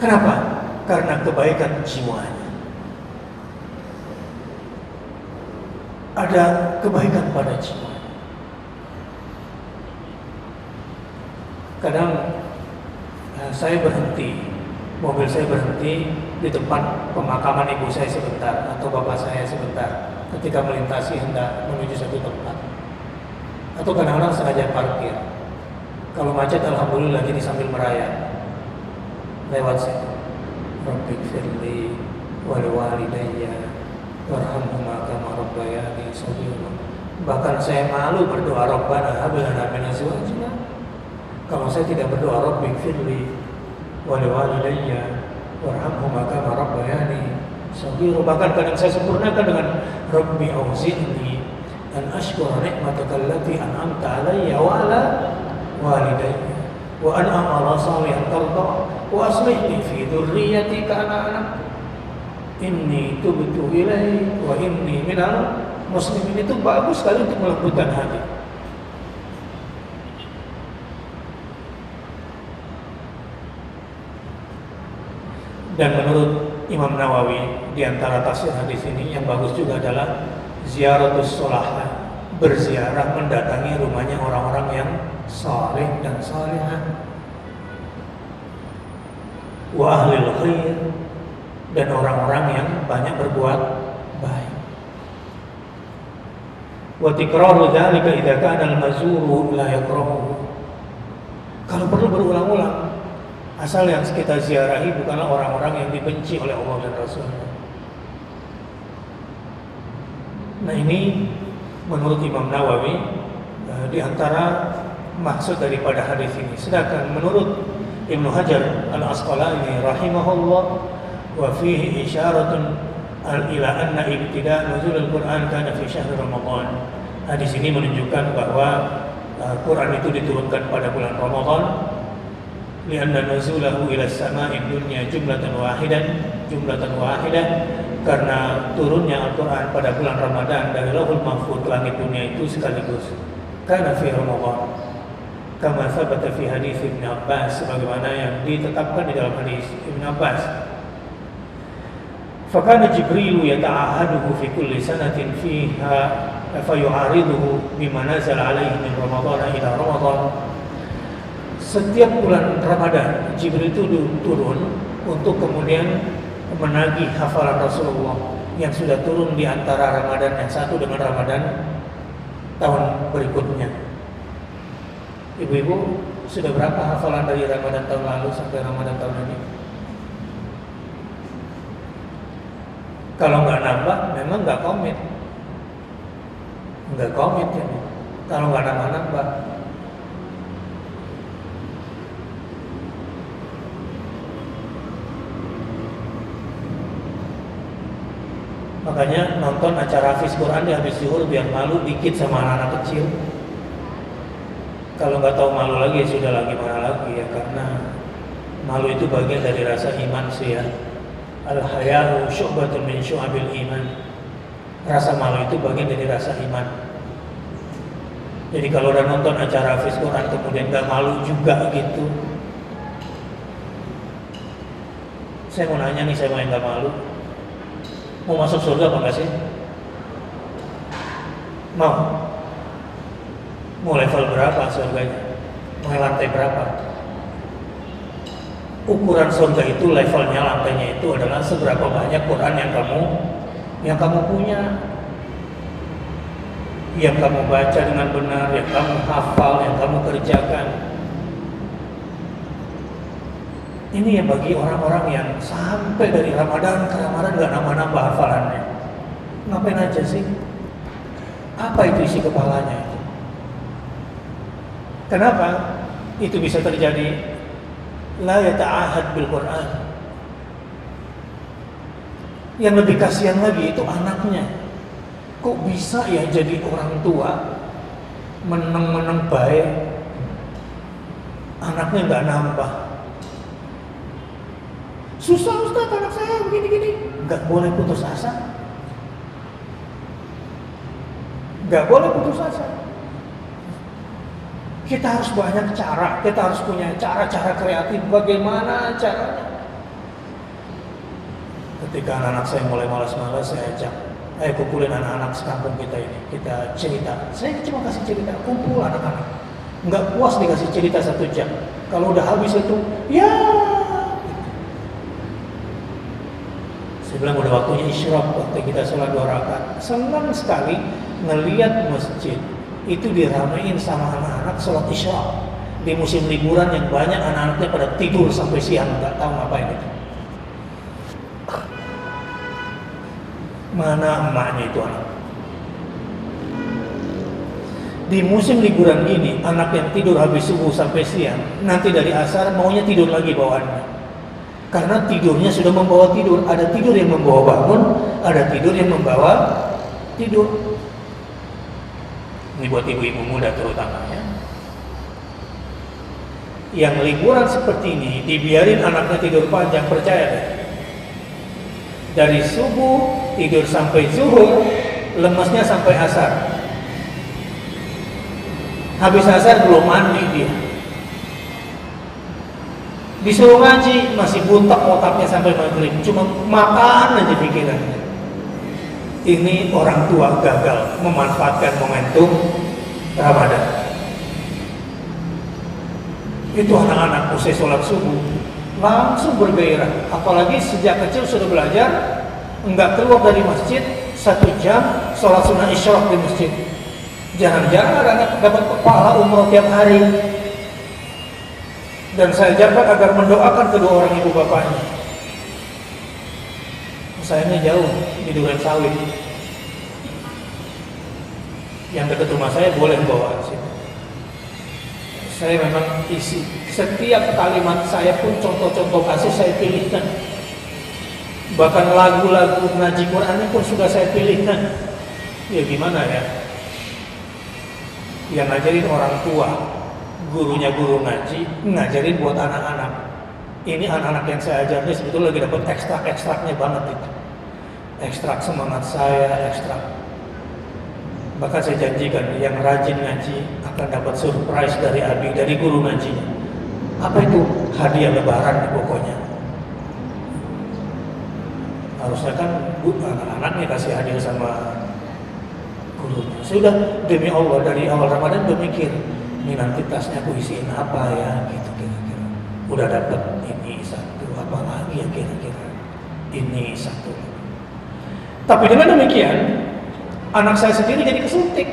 Kenapa? Karena kebaikan jiwanya. Ada kebaikan pada jiwa. Kadang saya berhenti, mobil saya berhenti di tempat pemakaman ibu saya sebentar atau bapak saya sebentar ketika melintasi hendak menuju satu tempat. Atau kadang-kadang sengaja parkir. Kalau macet alhamdulillah jadi sambil merayap. Lewat situ. Rabbik firli wal walidayya warhamhuma kama rabbayani shaghira. Bahkan saya malu berdoa Rabbana hab lana min azwajina. Kalau saya tidak berdoa Rabbik firli wal walidayya warhamhuma kama rabbayani shaghira. Bahkan kadang saya sempurnakan dengan Rabbi auzi'ni an ashkura ni'mataka allati an'amta alayya wa ala walidayya wa an a'mala salihan tarda wa aslihni fi dhurriyyati kana ana inni tubtu ilaik wa inni minal muslimin itu bagus sekali untuk melembutkan hati. Dan menurut Imam Nawawi, di antara tafsir hadis ini yang bagus juga adalah ziaratus sholahah, berziarah mendatangi rumahnya orang-orang yang saleh dan salihah, wa ahlil khair, dan orang-orang yang banyak berbuat baik. Wa tikraru dzalika idza kana al-mazuru la yakrahu. Kalau perlu berulang-ulang, asal yang kita ziarahi bukanlah orang-orang yang dibenci oleh Allah dan Rasulnya. Nah, ini menurut Imam Nawawi di antara maksud daripada hadis ini. Sedangkan menurut Ibnu Hajar Al-Asqalani rahimahullah, wa fihi isyaratun ila anna ibtida' nuzul al-Qur'an kana fi syahr Ramadan. Hadis ini menunjukkan bahwa Quran itu diturunkan pada bulan Ramadan, lianna nuzulahu ila as-sama'i dunya jumlatan wahidah, karena turunnya Al-Quran pada bulan Ramadan dari Lauhul Mahfuz langit dunia itu sekaligus. Karena fi Ramadan, kama sabata fi hadis Ibn Abbas, sebagaimana yang ditetapkan di dalam hadis Ibn Abbas. Fakana Jibril yata'ahaduhu fi kulli sanatin fiha fayu'ariduhu bima nazala alaihi min Ramadan ila Ramadan. Setiap bulan Ramadan Jibril itu turun untuk kemudian menagih hafalan Rasulullah yang sudah turun di antara Ramadan yang satu dengan Ramadan tahun berikutnya. Ibu-ibu, sudah berapa hafalan dari Ramadan tahun lalu sampai Ramadan tahun ini? Kalau nggak nambah, memang nggak komit ya. Kalau nggak nambah. Makanya nonton acara hafiz Quran di habis zuhur biar malu dikit sama anak-anak kecil. Kalau nggak tahu malu lagi, sudah gimana lagi ya, karena malu itu bagian dari rasa iman sih ya. Al-haya'u syu'batun min syu'abil iman. Rasa malu itu bagian dari rasa iman. Jadi kalau udah nonton acara hafiz Quran kemudian nggak malu juga gitu, saya mau nanya nih, saya mau yang nggak malu, mau masuk surga apa enggak sih? Mau level berapa surganya? Mau lantai berapa? Ukuran surga itu levelnya, lantainya itu adalah seberapa banyak Quran yang kamu punya, yang kamu baca dengan benar, yang kamu hafal, yang kamu kerjakan. Ini yang bagi orang-orang yang sampai dari Ramadan ke Ramadan gak nambah-nambah hafalannya. Ngapain aja sih? Apa itu isi kepalanya itu? Kenapa itu bisa terjadi? La yata'ahad bil Quran. Yang lebih kasihan lagi itu anaknya. Kok bisa ya jadi orang tua meneng-meneng baik, anaknya gak nambah. Susah Ustaz, anak saya begini-gini. Gak boleh putus asa. Gak boleh putus asa. Kita harus banyak cara. Kita harus punya cara-cara kreatif. Bagaimana caranya? Ketika anak-anak saya mulai malas-malas, saya ajak, ayo kumpulin anak-anak sekampung kita ini. Kita cerita. Saya cuma kasih cerita. Kumpul anak-anak. Gak puas dikasih cerita 1 jam. Kalau udah habis itu, ya saya bilang udah waktunya isyraq, waktu kita sholat 2 rakaat. Senang sekali ngelihat masjid itu diramein sama anak-anak sholat isyraq di musim liburan yang banyak anak-anaknya pada tidur sampai siang, nggak tahu ngapain itu. Mana emaknya itu anak? Di musim liburan ini anak yang tidur habis subuh sampai siang, nanti dari asar maunya tidur lagi bawaannya. Karena tidurnya sudah membawa tidur. Ada tidur yang membawa bangun, ada tidur yang membawa tidur. Ini buat ibu-ibu muda terutamanya. Yang liburan seperti ini, dibiarin anaknya tidur panjang, percaya deh. Dari subuh tidur sampai zuhur, lemesnya sampai asar. Habis asar belum mandi dia. Disuruh ngaji masih buntak otaknya sampai maghrib, cuma makan aja pikirannya. Ini orang tua gagal memanfaatkan momentum Ramadan. Itu anak-anak usai sholat subuh langsung bergairah, apalagi sejak kecil sudah belajar enggak keluar dari masjid 1 jam sholat sunnah isyraq di masjid. Jarang-jarang anak dapat pahala umroh tiap hari. Dan saya jabat agar mendoakan kedua orang ibu bapaknya. Sayangnya jauh di Duren Sawit. Yang dekat rumah saya boleh bawa ke situ. Saya memang isi setiap kalimat saya pun contoh-contoh kasus saya pilihkan. Bahkan lagu-lagu ngaji Quran pun sudah saya pilihkan. Ya gimana ya? Yang ngajarin orang tua, gurunya guru ngaji, ngajarin buat anak-anak. Ini anak-anak yang saya ajar ini sebetulnya lagi dapat ekstrak-ekstraknya banget itu. Ekstrak semangat saya, ekstrak. Bahkan saya janjikan yang rajin ngaji akan dapat surprise dari Abi, dari guru ngajinya. Apa itu? Hadiah lebaran pokoknya. Harusnya kan anak-anaknya kasih hadiah sama gurunya. Sudah demi Allah dari awal Ramadan udah mikir, ini nanti tasnya aku isiin apa ya gitu kira-kira. Udah dapat ini satu, apa lagi ya kira-kira. Ini satu. Tapi dengan demikian anak saya sendiri jadi kesuntik,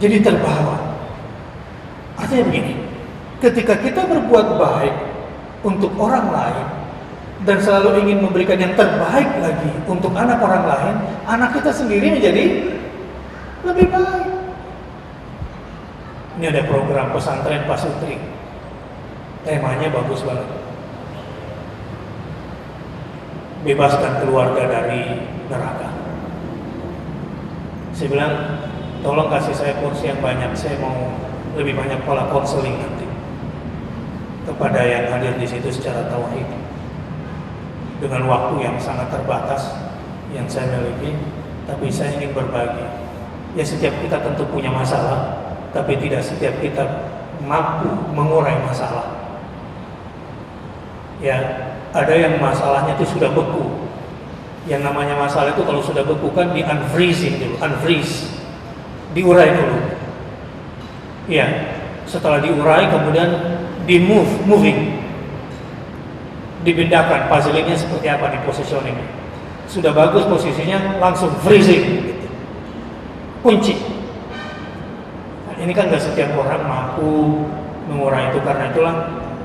jadi terbawa. Artinya begini, ketika kita berbuat baik untuk orang lain dan selalu ingin memberikan yang terbaik lagi untuk anak orang lain, anak kita sendiri menjadi lebih baik. Ini ada program pesantren pasutri, temanya bagus banget. Bebaskan keluarga dari neraka. Saya bilang, tolong kasih saya kursi yang banyak, saya mau lebih banyak pola konseling nanti kepada yang hadir di situ secara tauhid. Dengan waktu yang sangat terbatas yang saya miliki, tapi saya ingin berbagi. Ya setiap kita tentu punya masalah, tapi tidak setiap kita mampu mengurai masalah. Ya, ada yang masalahnya itu sudah beku. Yang namanya masalah itu kalau sudah beku kan di unfreezing dulu, unfreeze, diurai dulu. Ya, setelah diurai kemudian moving, dipindahkan puzzle-nya seperti apa, di positioning. Sudah bagus posisinya, langsung freezing, gitu. Kunci. Nah, ini kan nggak setiap orang mampu mengurai itu, karena itulah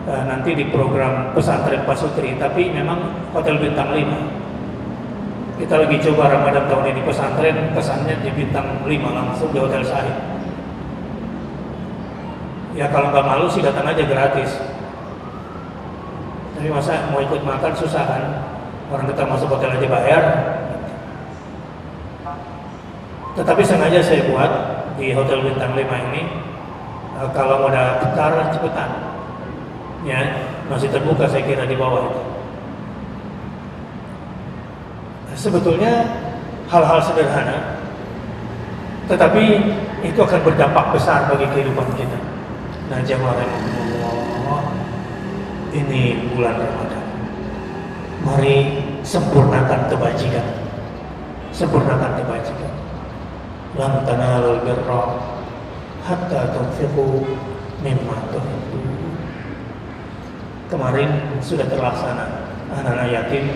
nanti di program pesantren pasutri, tapi memang hotel bintang 5. Kita lagi coba Ramadan tahun ini pesantren, kesannya di bintang 5 langsung di Hotel Sahid. Ya kalau nggak malu sih datang aja gratis. Tapi masa mau ikut makan susah kan? Orang kita masuk hotel aja bayar. Tetapi sengaja saya buat di Hotel bintang 5 ini, kalau mau daftar cepetan. Ya, masih terbuka saya kira di bawah itu. Sebetulnya hal-hal sederhana, tetapi itu akan berdampak besar bagi kehidupan kita. Nah, jemaah Allah, ini bulan Ramadan. Mari sempurnakan kebajikan. Sempurnakan kebajikan. Lan tanalul birra hatta tunfiqu mimma tuhibbun. Kemarin sudah terlaksana anak-anak yatim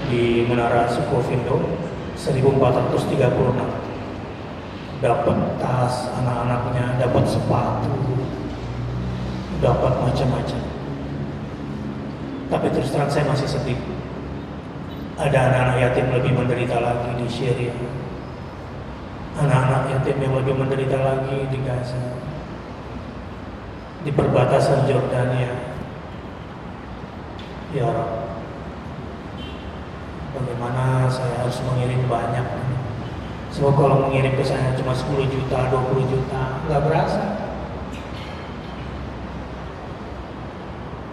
di Menara Sukovindo 1436. Dapat tas anak-anaknya, dapat sepatu, dapat macam-macam. Tapi terus terang saya masih sedih. Ada anak-anak yatim lebih menderita lagi di Syria. Anak-anak yatim yang lebih menderita lagi di Gaza, di perbatasan Jordania. Ya Rabb, bagaimana saya harus mengirim banyak? Sebab kalau mengirim ke sana cuma 10 juta, 20 juta, nggak berasa.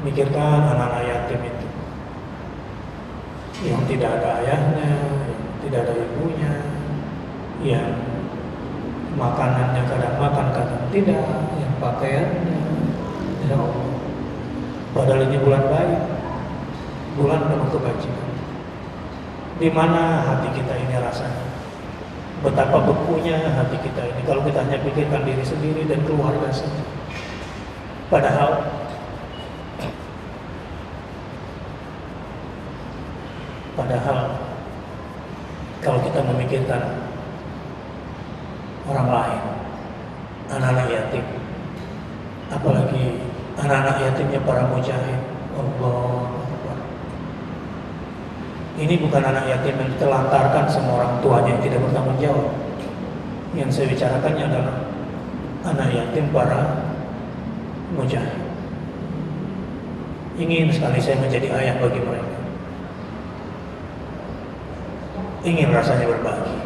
Mikirkan anak-anak yatim itu yang tidak ada ayahnya, tidak ada ibunya, yang makanannya kadang makan, kadang tidak, yang pakaiannya tidak Allah. Padahal ini bulan baik, bulan penuh kebajikan. Di mana hati kita ini rasanya? Betapa bekunya hati kita ini kalau kita hanya pikirkan diri sendiri dan keluarga saja. Padahal kalau kita memikirkan orang lain, anak-anak yatim, apalagi anak-anak yatimnya para mujahid, Allah Akbar. Ini bukan anak yatim yang ditelantarkan sama orang tuanya yang tidak bertanggung jawab. Yang saya bicarakannya adalah anak yatim para mujahid. Ingin sekali saya menjadi ayah bagi mereka. Ingin rasanya berbagi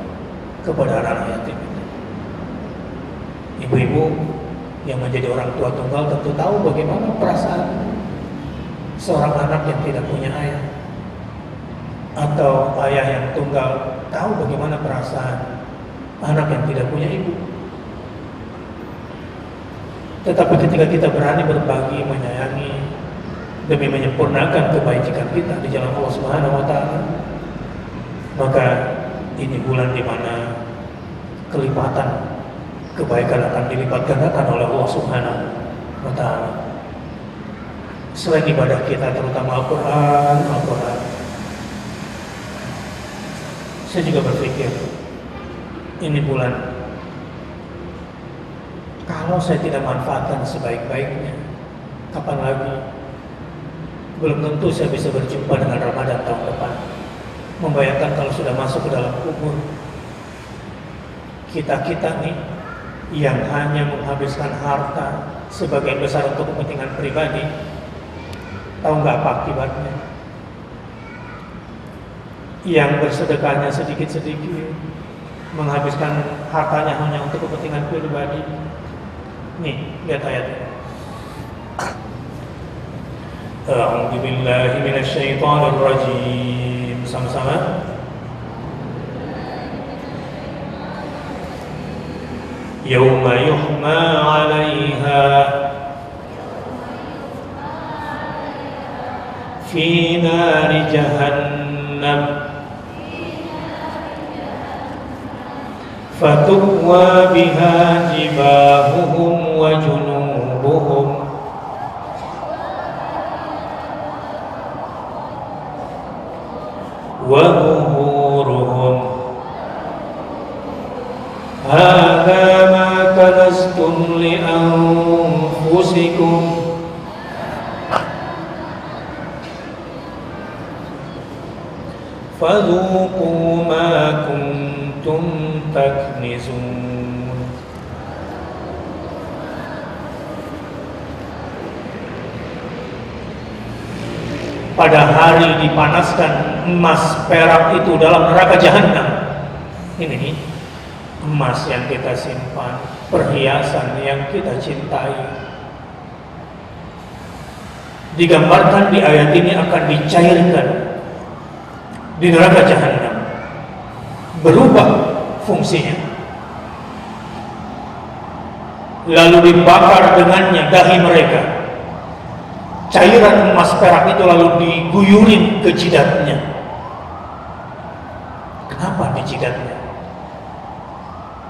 kepada anak-anak yatim. Ibu-ibu yang menjadi orang tua tunggal tentu tahu bagaimana perasaan seorang anak yang tidak punya ayah, atau ayah yang tunggal tahu bagaimana perasaan anak yang tidak punya ibu. Tetapi ketika kita berani berbagi, menyayangi demi menyempurnakan kebajikan kita di jalan Allah Subhanahu wa taala, maka ini bulan di mana kelipatan kebaikan akan dilipat gandakan oleh Allah Subhanahu wa taala. Selain ibadah kita terutama Al-Qur'an, saya juga berpikir ini bulan kalau saya tidak manfaatkan sebaik-baiknya, kapan lagi? Belum tentu saya bisa berjumpa dengan Ramadan tahun depan. Membayangkan kalau sudah masuk ke dalam kubur, kita nih yang hanya menghabiskan harta sebagian besar untuk kepentingan pribadi, tahu nggak apa akibatnya? Yang bersedekahnya sedikit-sedikit, menghabiskan hartanya hanya untuk kepentingan pribadi. Nih, lihat ayatnya. A'udzu billahi minasyaitonir rajim. Sama-sama. Yauma yuhma 'alaiha fi nari jahannam fatukwa biha jibahuhum wa junubuhum wa zuhuruhum hadza ma kanastum li anfusikum fadhuqu ma kuntum taknizun. Pada hari dipanaskan emas perak itu dalam neraka jahanam. Ini emas yang kita simpan, perhiasan yang kita cintai, digambarkan di ayat ini akan dicairkan di neraka jahanam, berubah fungsinya, lalu dibakar dengannya dahi mereka. Cairan emas perak itu lalu diguyurin ke jidatnya. Kenapa di jidatnya?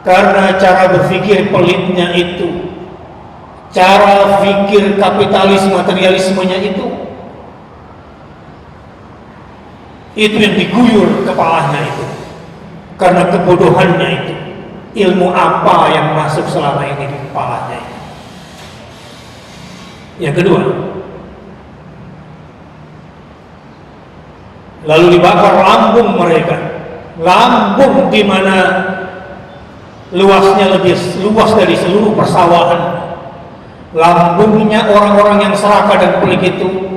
Karena cara berpikir pelitnya itu, cara pikir kapitalis materialismenya itu yang diguyur kepalanya itu. Karena kebodohannya itu, ilmu apa yang masuk selama ini di kepalanya itu. Yang kedua, lalu dibakar lambung mereka, lambung di mana luasnya lebih luas dari seluruh persawahan. Lambungnya orang-orang yang serakah dan pelik itu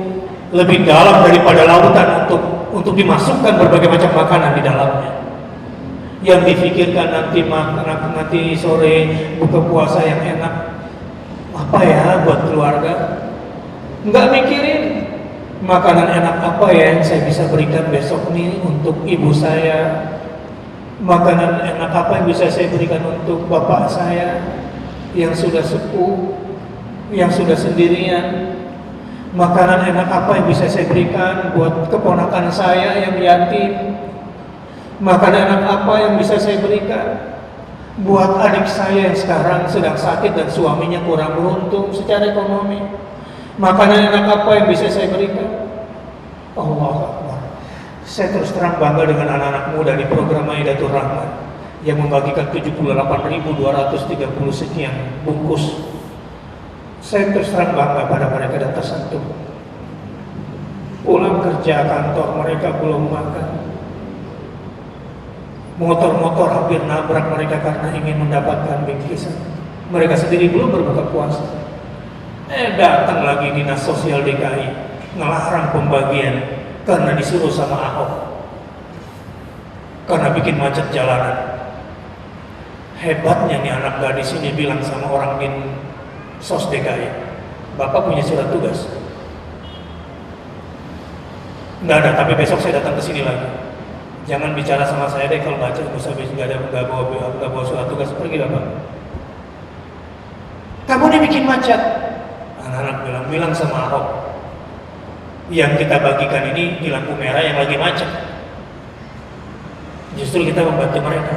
lebih dalam daripada lautan untuk dimasukkan berbagai macam makanan di dalamnya. Yang difikirkan nanti sore buka puasa yang enak, apa ya buat keluarga? Nggak mikirin makanan enak apa ya yang saya bisa berikan besok nih untuk ibu saya, Makanan enak apa yang bisa saya berikan untuk bapak saya yang sudah sepuh, yang sudah sendirian? Makanan enak apa yang bisa saya berikan buat keponakan saya yang yatim? Makanan enak apa yang bisa saya berikan buat adik saya yang sekarang sedang sakit dan suaminya kurang beruntung secara ekonomi? Makanan enak apa yang bisa saya berikan? Allah Akbar. Saya terus terang bangga dengan anak-anak muda di program Maidatur Rahman yang membagikan 78.230 sekian bungkus. Saya terus terang bangga pada mereka dan tersentuh. Pulang kerja kantor mereka belum makan. Motor-motor hampir nabrak mereka karena ingin mendapatkan bingkisan. Mereka sendiri belum berbuka puasa. Datang lagi dinas sosial DKI ngelarang pembagian karena disuruh sama Ahok. Karena bikin macet jalanan. Hebatnya nih anak gadis ini bilang sama orang di SOS DKI, Bapak punya surat tugas? Nggak ada, tapi besok saya datang ke sini lagi. Jangan bicara sama saya deh kalau baca nggak bawa surat tugas, pergi Bapak. Kamu ini bikin macet. Anak-anak bilang sama Ahok, yang kita bagikan ini di lampu merah yang lagi macet. Justru kita membantu mereka.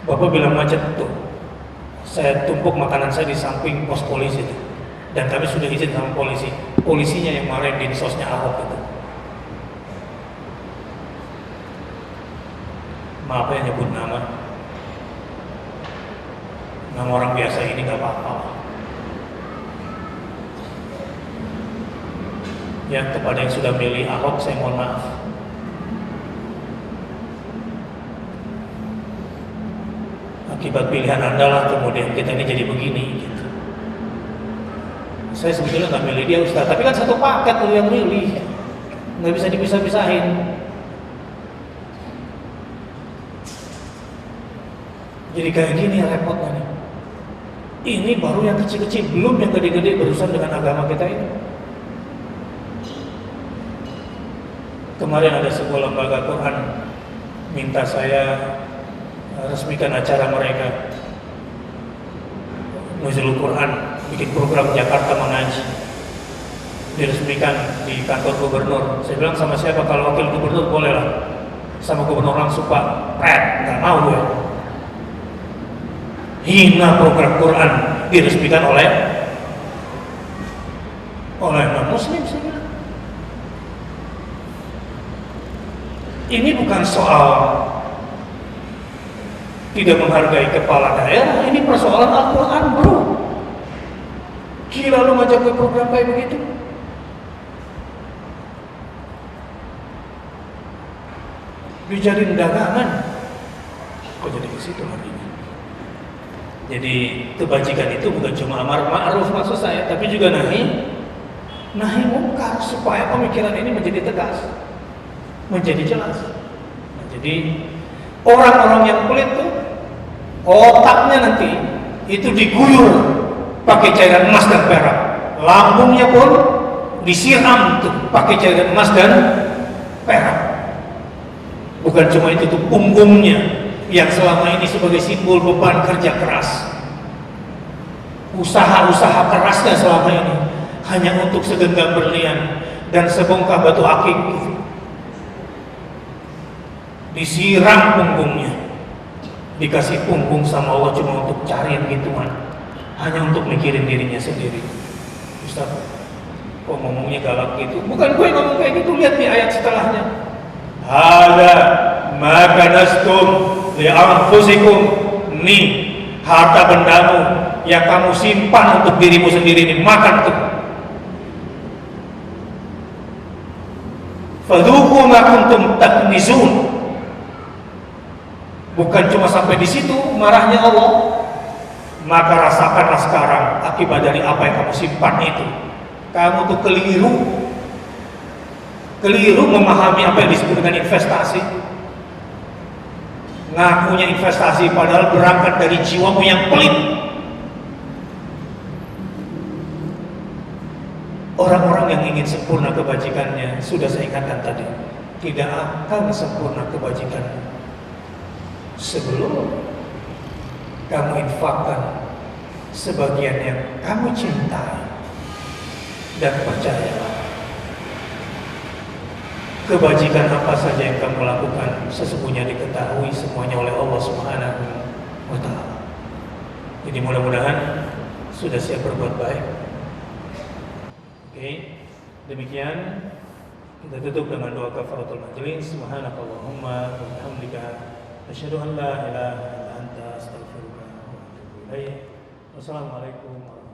Bapak bilang macet tuh. Saya tumpuk makanan saya di samping pos polisi itu. Dan kami sudah izin sama polisi. Polisinya yang marahin di sosnya Ahok itu. Maaf ya nyebut nama. Nama orang biasa ini gak apa-apa. Ya, kepada yang sudah milih Ahok saya mohon maaf. Akibat pilihan Anda lah kemudian kita ini jadi begini gitu. Saya sebetulnya nggak milih dia Ustaz, tapi kan satu paket lu yang milih, nggak bisa dipisah-pisahin. Jadi kayak gini repotnya nih. Ini baru yang kecil-kecil, belum yang gede-gede berurusan dengan agama kita ini. Kemarin ada sebuah lembaga Quran minta saya resmikan acara mereka Nuzulul Quran, bikin program Jakarta Mengaji, diresmikan di kantor gubernur. Saya bilang sama siapa, kalau wakil gubernur boleh lah, sama gubernur langsung Pak nggak mau gue. Hina program Quran diresmikan oleh non muslim. Saya bilang ini bukan soal tidak menghargai kepala daerah, ini persoalan Al-Quran bro. Gila lu ngajak ke program kayak begitu. Dijadiin dagangan. Kok jadi ke situ lagi? Jadi kebajikan itu bukan cuma amar ma'ruf maksud saya, tapi juga nahi munkar, supaya pemikiran ini menjadi tegas, menjadi jelas. Nah, jadi orang-orang yang pelit tuh otaknya nanti itu diguyur pakai cairan emas dan perak, lambungnya pun disiram tuh pakai cairan emas dan perak. Bukan cuma itu tuh, punggungnya yang selama ini sebagai simbol beban kerja keras, usaha-usaha kerasnya selama ini hanya untuk segenggam berlian dan sebongkah batu akik gitu. Disiram punggungnya, dikasih punggung sama Allah cuma untuk cari yang gituan, hanya untuk mikirin dirinya sendiri. Ustaz, kok ngomongnya galak gitu? Bukan gue ngomong kayak gitu, lihat di ayat setelahnya. Ada maka nastum li anfusikum, nih harta bendamu yang kamu simpan untuk dirimu sendiri, ini makan tuh. Fadhuqu ma kuntum taknizun. Bukan cuma sampai di situ marahnya Allah, maka rasakanlah sekarang akibat dari apa yang kamu simpan itu. Kamu tuh keliru memahami apa yang disebut dengan investasi. Ngakunya investasi padahal berangkat dari jiwamu yang pelit. Orang-orang yang ingin sempurna kebajikannya sudah saya ingatkan tadi, tidak akan sempurna kebajikan sebelum kamu infakkan sebagian yang kamu cintai. Dan percayalah, kebajikan apa saja yang kamu lakukan sesungguhnya diketahui semuanya oleh Allah Subhanahu wa Ta'ala. Jadi mudah-mudahan sudah siap berbuat baik. Oke, demikian kita tutup dengan doa kafaratul majlis. Subhanakallahumma wa bihamdika asyhadu an la ilaha illa anta astaghfiruka wa atubu ilaik. Wassalamualaikum warahmatullahi wabarakatuh.